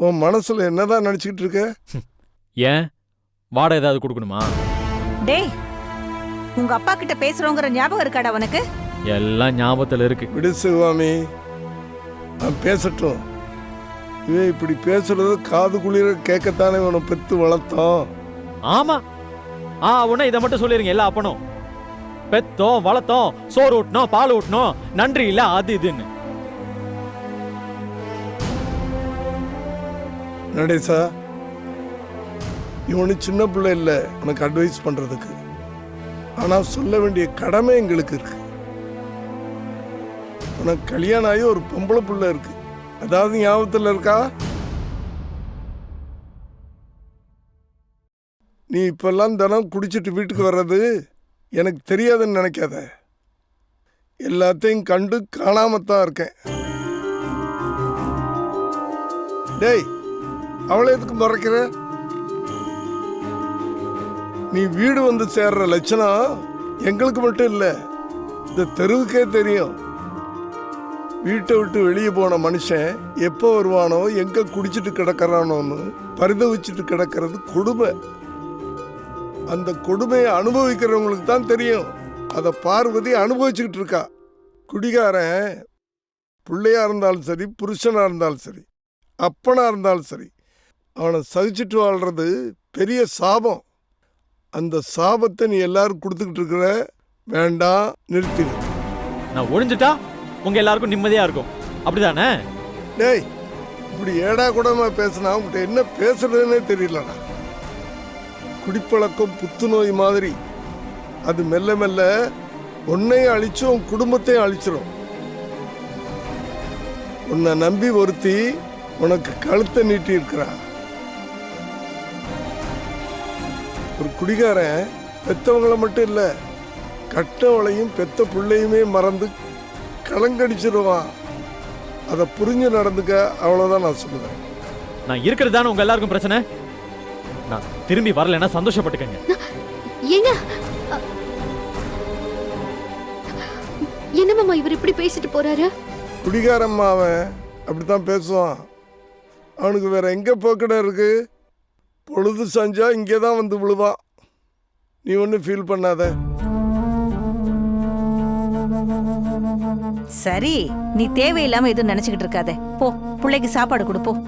உன் மனசுல என்னதான் நினைச்சுக்கிட்டு இருக்க? ஏன் வாடகை ஏதாவது கொடுக்கணுமா? டேய், உங்க அப்பா கிட்ட பேசுறோங்கிற ஞாபகம் இருக்காடா உனக்கு? எல்லாம் ஞாபகத்துல இருக்கு. விடு சிவாமி, நான் பேசட்டும். இவன் இப்படி பேசுறது காது குளிர கேட்கத்தானே இவனை பெத்து வளர்த்தோம். ஆமா, உன்ன இதை மட்டும் சொல்லிருங்க. எல்லா அப்பனும் பெத்தோம் வளர்த்தோம், சோறு ஊட்டணும், பால் ஊட்டணும், நன்றி இல்ல அது இதுன்னு. நடேசா, இவனு சின்ன பிள்ளை இல்லை உனக்கு அட்வைஸ் பண்றதுக்கு. ஆனா சொல்ல வேண்டிய கடமை எங்களுக்கு இருக்கு. உனக்கு கல்யாணம் ஆகி ஒரு பொம்பளை பிள்ளை இருக்கு, அதாவது ஞாபகத்தில் இருக்கா? நீ இப்பெல்லாம் தினம் குடிச்சிட்டு வீட்டுக்கு வர்றது எனக்கு தெரியாதுன்னு நினைக்காத. எல்லாத்தையும் கண்டு காணாமத்தான் இருக்கேன். டேய், அவளை எதுக்கு மறைக்கிற? நீ வீடு வந்து சேர்ற லட்சணம் எங்களுக்கு மட்டும் இல்லை, இந்த தெருவுக்கே தெரியும். வீட்டை விட்டு வெளியே போன மனுஷன் எப்போ வருவானோ, எங்க குடிச்சிட்டு கிடக்கிறானோன்னு பரிதவிச்சுட்டு கிடக்கிறது கொடுமை. அந்த கொடுமையை அனுபவிக்கிறவங்களுக்கு தான் தெரியும். அதை பார்வதி அனுபவிச்சுக்கிட்டு இருக்கா. குடிகாரன் பிள்ளையா இருந்தாலும் சரி, புருஷனா இருந்தாலும் சரி, அப்பனா இருந்தாலும் சரி, அவனை சகிச்சுட்டு வாழ்றது பெரிய சாபம். அந்த சாபத்தை நீ எல்லாரும் கொடுத்துக்கிட்டு இருக்கிற. வேண்டாம், நிறுத்திடு. நான் ஒழிஞ்சுட்டா உங்க எல்லாருக்கும் நிம்மதியா இருக்கும், அப்படிதானே? டேய், இப்படி ஏடா கூடமா பேசினா உங்கள்கிட்ட என்ன பேசுறதுன்னே தெரியலடா. குடிப்பழக்கம் புத்துநோய் மாதிரி. அது மெல்ல மெல்ல உன்னையும் அழிச்சும் உன் குடும்பத்தையும் அழிச்சிடும். உன்னை நம்பி ஒருத்தி உனக்கு கழுத்தை நீட்டி இருக்கிறா. ஒரு குடிகாரன் பெத்தவங்களை மட்டும் இல்லை, கட்டவளையும் பெத்த பிள்ளையுமே மறந்து கலங்கடிச்சிருவான். அதை புரிஞ்சு நடந்துக்க, அவ்வளோதான் நான் சொல்லுவேன். நான் இருக்கிறது தானே உங்க எல்லாருக்கும் பிரச்சனை. நான் திரும்பி வரலன்னா சந்தோஷப்பட்டுக்கங்க. ஏங்க, என்ன மாமா இவர் இப்படி பேசிட்டு போறாரு? குடிகாரம்மா அவன் அப்படித்தான் பேசுவான். அவனுக்கு வேற எங்க போக்கடை இருக்கு? பொழுது செஞ்சா இங்கே தான் வந்து விழுவான். நீ ஒன்றும் ஃபீல் பண்ணாத. சரி, நீ தேவையில்லாம எதுவும் நினைச்சுக்கிட்டு இருக்காத. போ, பிள்ளைக்கு சாப்பாடு கொடுப்போம்.